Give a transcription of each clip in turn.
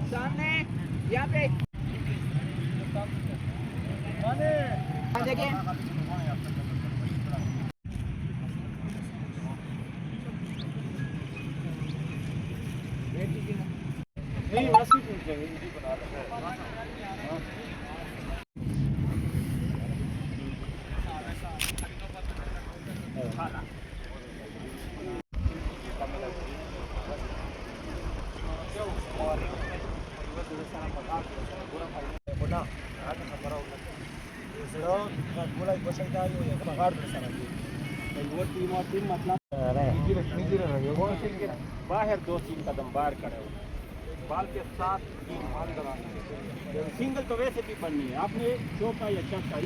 सामने यहाँ पे देखिए नहीं वैसे पूछ रहे हैं इनकी बना बाहर 2-3 कदम बाहर खड़े हो बाल के साथ सिंगल तो वैसे भी बननी है आपने चौका या छक्का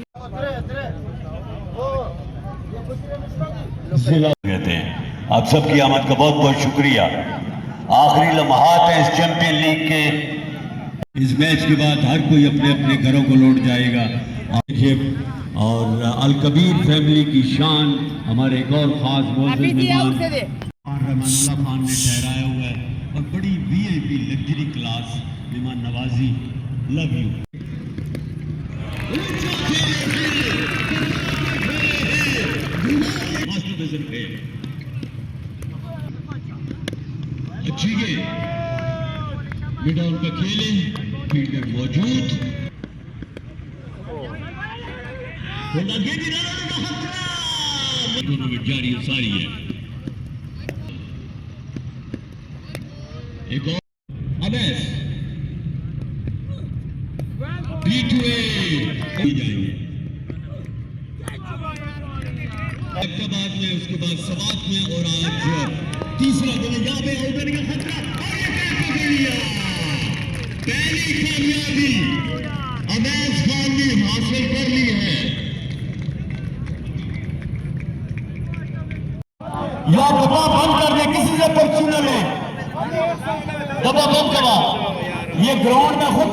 कहते हैं। आप सबकी आमद का बहुत बहुत शुक्रिया। आखिरी लम्हात है इस चैंपियन लीग के। इस मैच के बाद हर कोई अपने अपने घरों को लौट जाएगा। और अल कबीर फैमिली की शान हमारे एक और खास मेहमान रहमानुल्लाह खान ने ठहराया हुआ है और बड़ी वीआईपी लग्जरी क्लास मेहमान नवाजी। Love you. अच्छी गेंद मिड ऑन पे खेले फील्डर मौजूद दोनों में जारी सारी है। एक और अबैस B2A जाएंगे अहमदाबाद में उसके बाद सवात में और आज तीसरा दिन यहाँ पे ओपन का खतरा पहली कामयाबी अवैस खान ने हासिल कर ली है। या दबा बंद कर दे किसी से पर्ची न ले दबा बंद करा ये ग्राउंड में खुद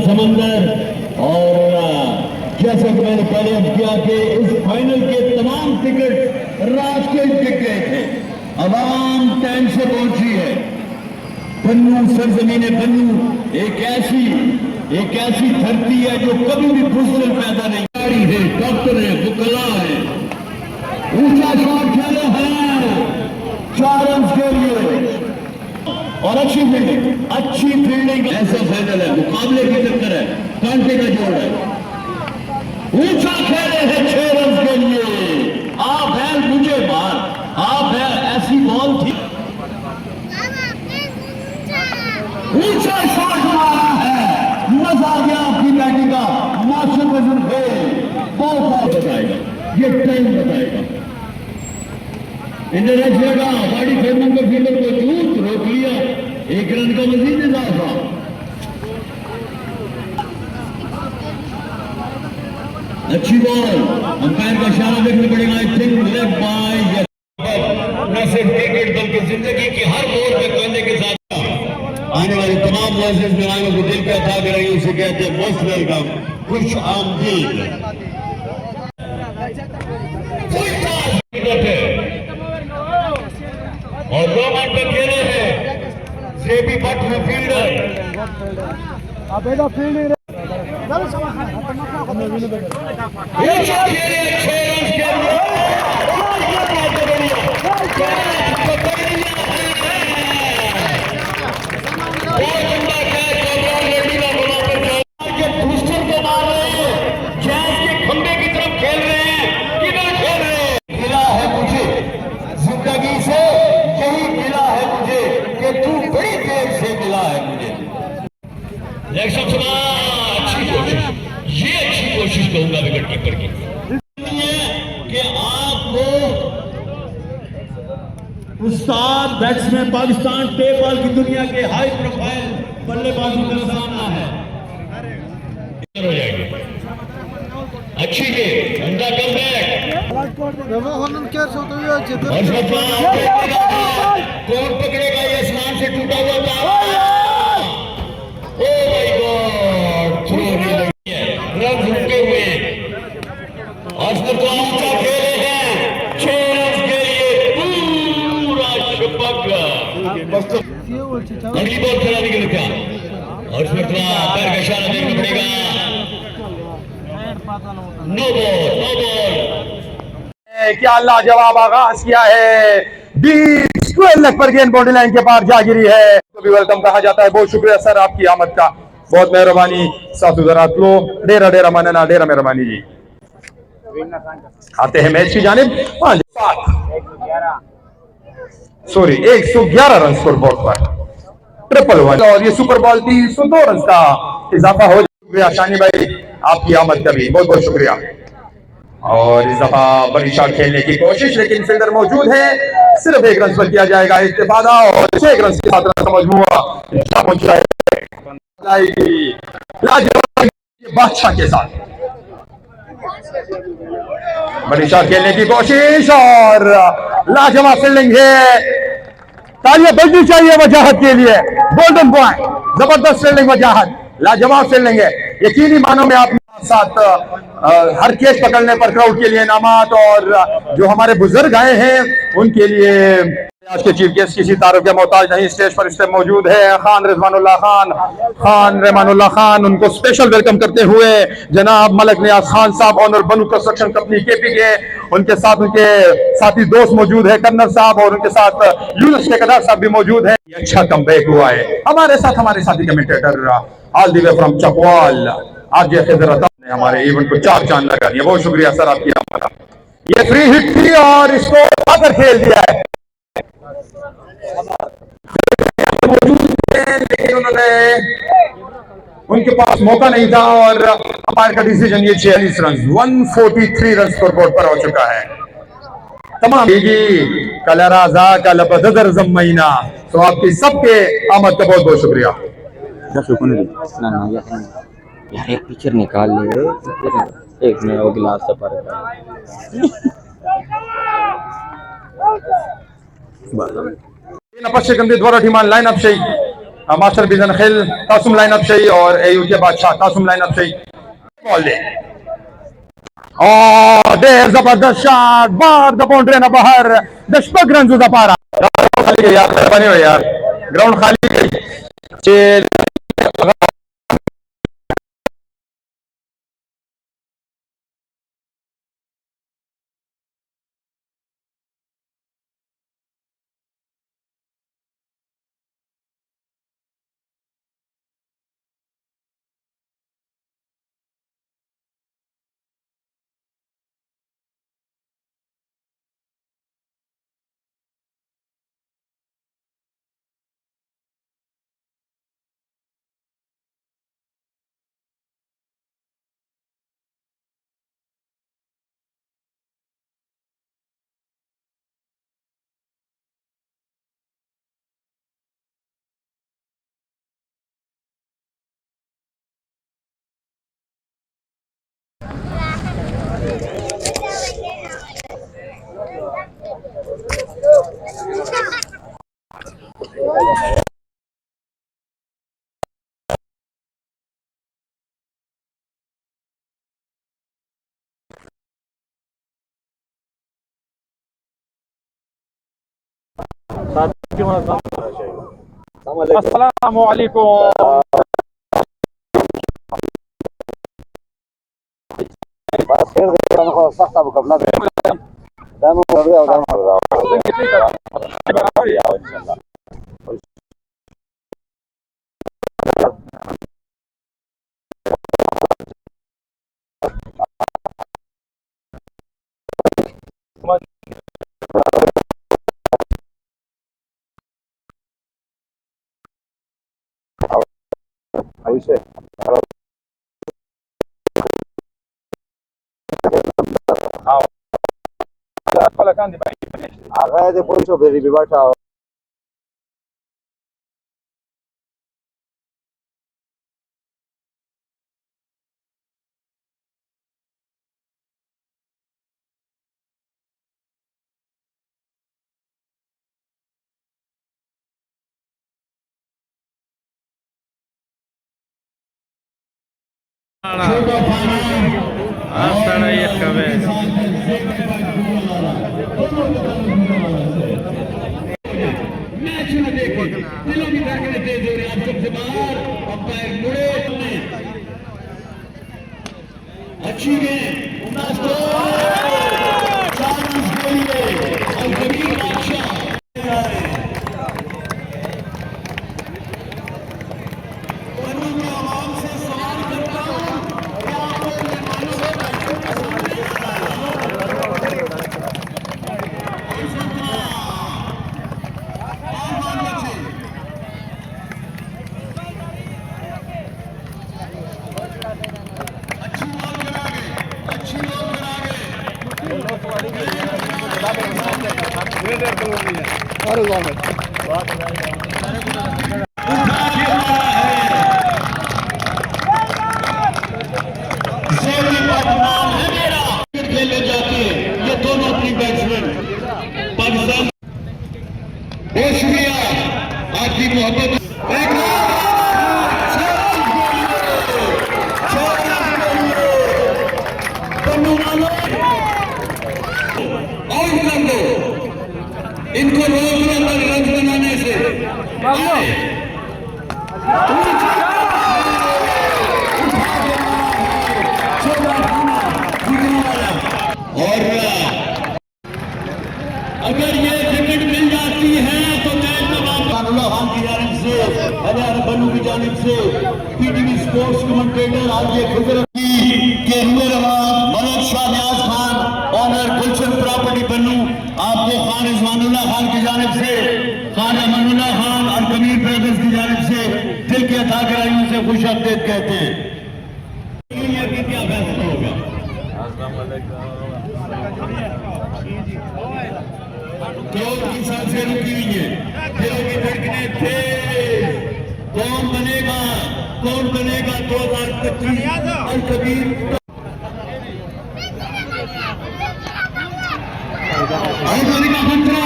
समंदर और जैसे कि मैंने पहले किया कि इस फाइनल के तमाम टिकट रात के बिक गए थे। अवाम टाइम से पहुंची है। बन्नू सरजमीन बन्नू एक ऐसी धरती है जो कभी भी फुसलन पैदा नहीं गाड़ी है डॉक्टर है बुकला है। ऊंचा शॉट खेले हैं 4 रन के लिए और अच्छी फील्डिंग ऐसा फाइनल है मुकाबले की टक्कर है कांटे का जोड़ है। ऊंचा खेले हैं 6 रन के लिए। आप है मुझे मार आप है ऐसी बॉल थी ऊंचा शॉट मारा है मजा आ गया आपकी बैटिंग का। मास्टर वजन है बहुत बताएगा ये टाइम बताएगा। इंटरनेट लगा बॉडी फेमन को फील्डर को चूत रोक लिया 1 रन का मजीद इजाफा। अच्छी बॉल अंपायर का इशारा देखने पड़ेगा। आई थिंक लेग बाय न सिर्फ क्रिकेट बल्कि जिंदगी की हर मोड़ पे कहने के साथ आने वाले तमाम मुअज़्ज़िज़ मेहमानों को दिल का था करेंगे उसे कहते हैं मोस्ट वेलकम खुश आमदीद। और 2 रन पे खेले हैं जेबी भट्ट में फील्डर अच्छी कोशिश कहूंगा विकेट कीपर की कि आपको उस्ताद बैट्समैन पाकिस्तान टेप बॉल की दुनिया के हाई प्रोफाइल बल्लेबाजों का सामना है। अच्छी गेम, ठंडा कमबैक। कौन पकड़ेगा ये आसमान से टूटा हुआ तारा? ओ माय गॉड, थ्रो नहीं लगी है, रन रुके हुए। हर्षवर्धन तो अच्छा खेले हैं, 6 रन के लिए पूरा शपक। अगली बॉल खिलाने के लिए क्या? हर्षवर्धन पैर का इशारा देखना पड़ेगा। No ball, no ball. क्या लाजवाब आगाज किया है, 20 लग पर गेंद बाउंड्री लाइन के पार जा गिरी है, तो भी वेलकम कहा जाता है। बहुत शुक्रिया सर आपकी आमद का, बहुत मेहरबानी। साथ लो डेरा डेरा मानना, डेरा मेहरबानी जी। आते हैं मैच की जानिब। 111 रन स्कोर बोर्ड पर, ट्रिपल वन, और ये सुपर बॉल 302 रन का इजाफा हो जाए। शानी भाई आपकी आमद का भी बहुत बहुत शुक्रिया। और इस दफा बड़ी शॉट खेलने की कोशिश, लेकिन फील्डर मौजूद है, सिर्फ 1 रन पर किया जाएगा इस्तेफादा, और 6 रन के साथ रन का मजमूआ लाजवाब बादशाह के साथ। बड़ी शॉट खेलने की कोशिश और लाजवाब फील्डिंग है, तालियां बजनी चाहिए वजाहत के लिए। गोल्डन बॉय, जबरदस्त फील्डिंग, वजाहत, लाजवाब फील्डिंग है। यकीनी मानो में आप साथ हर केस पकड़ने पर क्राउड के लिए इनामात, और जो हमारे बुजुर्ग आए हैं उनके लिए आज के चीफ गेस्ट किसी तारुफ के मोहताज नहीं, स्टेज पर इस टाइम मौजूद है खान रिजवानुल्लाह खान। उनको स्पेशल वेलकम करते हुए जनाब मलक नियाज खान साहब, ऑनर बनु कंस्ट्रक्शन कंपनी केपीके, उनके साथ उनके साथी दोस्त मौजूद है कन्नर साहब, और उनके साथ यूनुस ठेकेदार साहब भी मौजूद है। अच्छा कमबैक हुआ है हमारे साथ, हमारे साथी commentator all the way from Chakwal आज ने हमारे इवेंट को 4 चांद लगा दिया। बहुत शुक्रिया सर आपकी आमद। ये फ्री हिट थी और इसको आकर खेल दिया है, मौजूद थे, लेकिन उन्होंने, उनके पास मौका नहीं था, और अंपायर का डिसीजन ये 46 रन 143 रन स्कोर बोर्ड पर हो चुका है। तमाम कलराजा का लबदर जम्मईना, तो आपकी सबके आमद का बहुत बहुत शुक्रिया। यार एक पिक्चर निकाल ले, एक में वो गिलास से पर नफस गंदी द्वारा टीमान लाइन अप शई, मास्टर बिजन खेल तासुम लाइन अप शई, और एयू के बादशाह तासुम लाइन अप शई। बॉल दे, और देर जबरदस्त शॉट, बाहर द बाउंड्री ना बाहर, दशपक रन जुदा पारा। खाली गई यार, बने हो यार, ग्राउंड खाली गई। अस्सलामु अलैकुम। Agora depois eu vejo, vai छोटा फाना आस्ताना ये कवे मैच में देखे दिलों की धड़कनें तेज हो रही हैं। अब सबसे बाहर अंपायर मुड़े अच्छी गेंद चांस के लिए और कबीर बादशाह खेलने जाते हैं ये दोनों अपनी बैट्समैन पाकिस्तान। बहुत शुक्रिया आपकी मोहब्बत। आउट कर दो इनको, रोज रन बनाने से। और अगर ये विकेट मिल जाती है तो मैच में मानुल्लाह खान की जानिब से, हजार बनू की जानिब से, पीटीवी स्पोर्ट्स कमेंटेटर आज ये खबर के हुए रवा मलिक शाह न्याज खान ऑनर गुलशन प्रॉपर्टी बनू आपको खान इस्मानुल्लाह खान की जानिब से, खान अमानुल्लाह खान और कमीर ब्रदर्स की जानिब से दिल के अता कराइयों से खुश आमदीद कहते हैं। क्या फैसला होगा? क्रोध की सांसें रुकी हुई है, दिलों की धड़कनें तेज। कौन बनेगा 2025 और कबीर आउट का खतरा।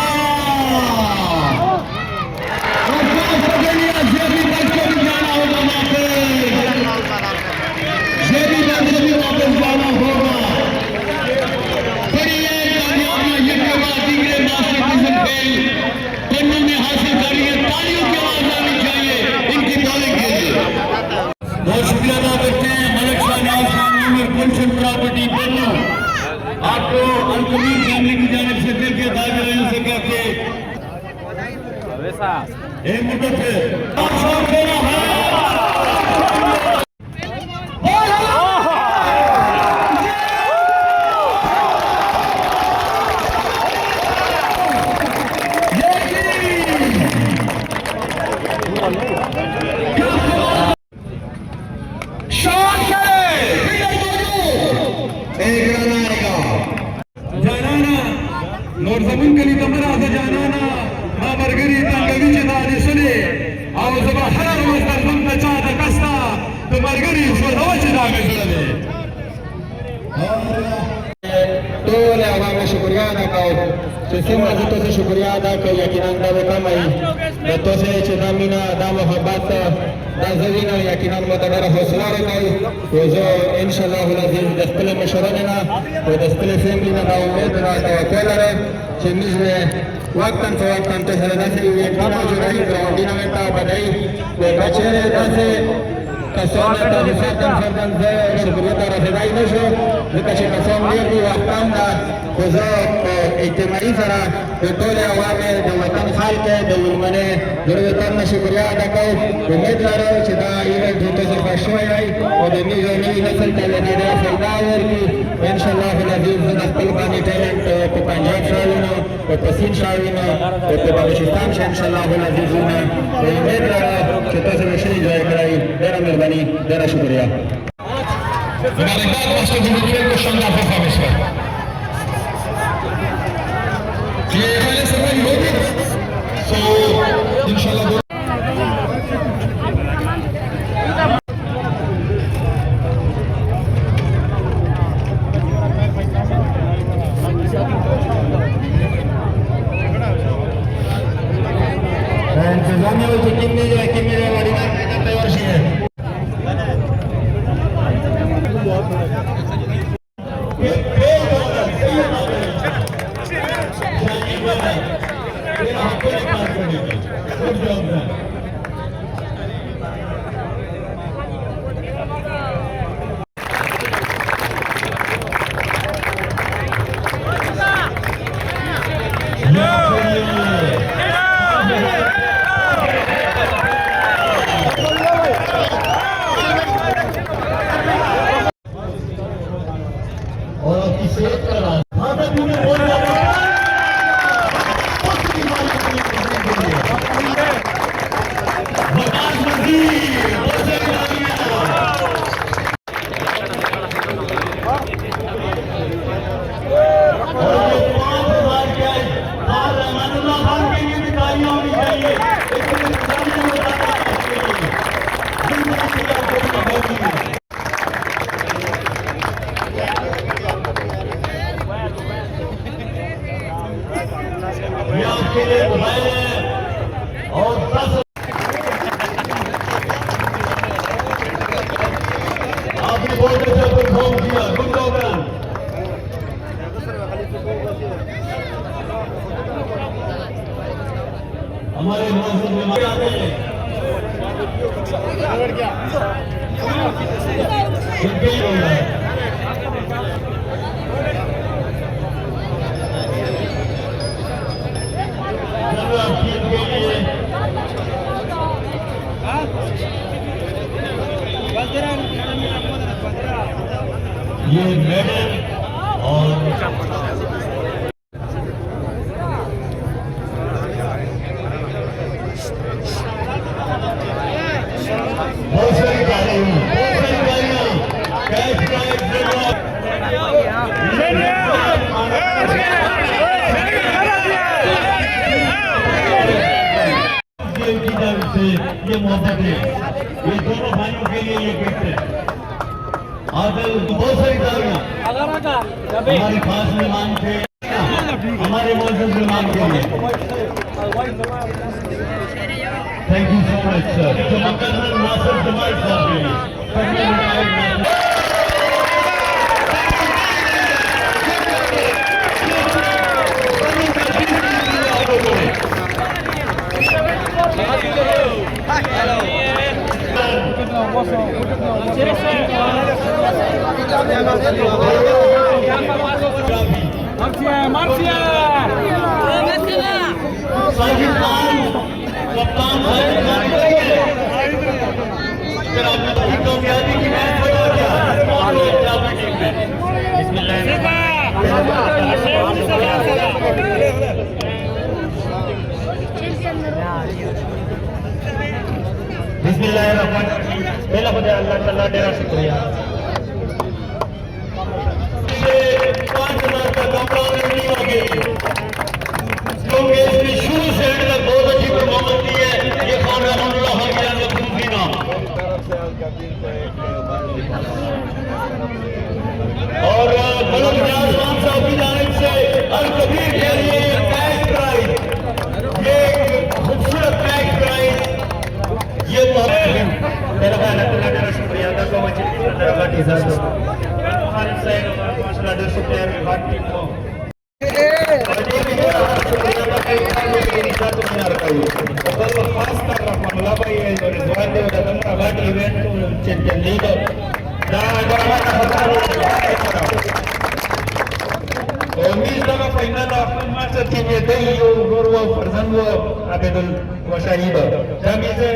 जाना होगा वापस जाना होगा। बड़ी पन्नू ने हासिल करी है, तालियों की आवाज आनी चाहिए इनकी बॉलिंग के लिए। बहुत शुक्रिया अदा करते हैं मलिक शाह न्याज खान ऑनर गुलशन प्रॉपर्टी पन्नू आपको अलकबीर फैमिली की जानिब से दिल के दायरे से कहते एक मुद्दत है। जमीन कली तमरा जाना मा बरगरी तंगवी दादी सुने आव जबा हर मस्तर तुम बचा द कस्ता तो बरगरी स्वरोच दागे सुने तो ले आवाम शुक्रिया अदा करो सिस्टम तो से शुक्रिया अदा करो यकीनन दा कमाई तो से चदामिना दा मोहब्बत दा जरीना यकीनन मदर हौसला रखाई तो जो इंशाल्लाह अजीज दस्तले मशरना तो दस्तले फैमिली ना उम्मीद ना तवक्कुल है चेन्नई में वक्तन फवक्तन तो हरदा से ये गाना जो रही ग्राउंडिना में ता बधाई तो बचेरे दासे कसोना ता हिसाबन फरदन से शुक्रिया ता रफाई नशो जिकशे कसोम दी वक्तन दा जो इज्तिमाई सरा तो तोले आवामे जो वतन खाल के जो मने गुरुवतन में शुक्रिया अदा करो उम्मीद करो चिदा इवेंट होते से फशवाई आई और नई नस्ल के लिए दे फायदा और की इंशाल्लाह अजीज नस्ल पानी टैलेंट को पंजाब शालिनो को तहसील शालिनो को बलूचिस्तान से इंशाल्लाह अजीज ने उम्मीद करो चिदा से मशरी जो कराई मेरा मेहरबानी मेरा शुक्रिया हमारे बाद मास्टर जी को शानदार परफॉर्मेंस पर ये पहले सफाई होगी सो इंशाल्लाह इंतजामिया कितने वाली तैयार है ये आपके लिए मोबाइल है और 10 आपने बहुत अच्छा परफॉर्म किया, गुड जॉब। हमारे मौसम में ये मेडल और बहुत सारी गाड़ियां कैश प्राइज से ये मोहब्बत है, ये दोनों भाइयों के लिए ये गिफ्ट है। आदल बहुत सारी गाड़ियां हमारे खास मेहमान थे, हमारे मौजूद मेहमान के लिए thank you so much sir. जो मुकद्दर नासिर जमाल साहब के लिए बिस्मिल्लाहिर्रहमानिर्रहीम। पहला खुदा अल्लाह ताला डेरा शुक्रिया। 5,000 का कंपाउंड नहीं हो गई क्योंकि इसने शुरू से एंड तक बहुत अच्छी परफॉर्मेंस दी है। ये खान रहमतुल्लाह हो गया लखनऊना और बलम न्याज खान साहब की जानिब से अल कबीर के लिए कैश प्राइज, ये खूबसूरत कैश प्राइज ये मेरा शुक्रिया अदा करो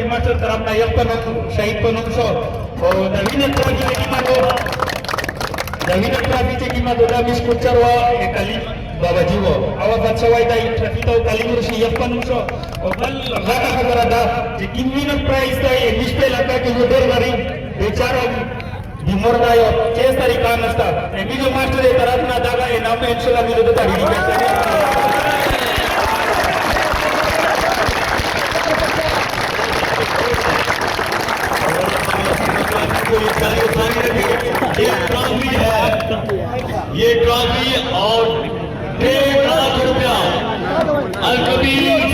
मास्टर तरफना शहीद पनोशो नवीन ट्रॉफीची किंमत होता 20 कोटी एकाली बाबा जीवो आवाजात सवाई दाई ट्रॉफीतो कालीमुर्शी 51 बल गाता खबर था जे किन्वीन प्राइस था 20 लाख के जो डर गरी बेचारो बीमार दायो 6 तारीख का नस्ता ए बीजो मास्टर ए तरफना दागा ए नाम इंशाल्लाह मिलो तो ताड़ी ये ट्रॉफी और 1.5 लाख रुपया अल कबीर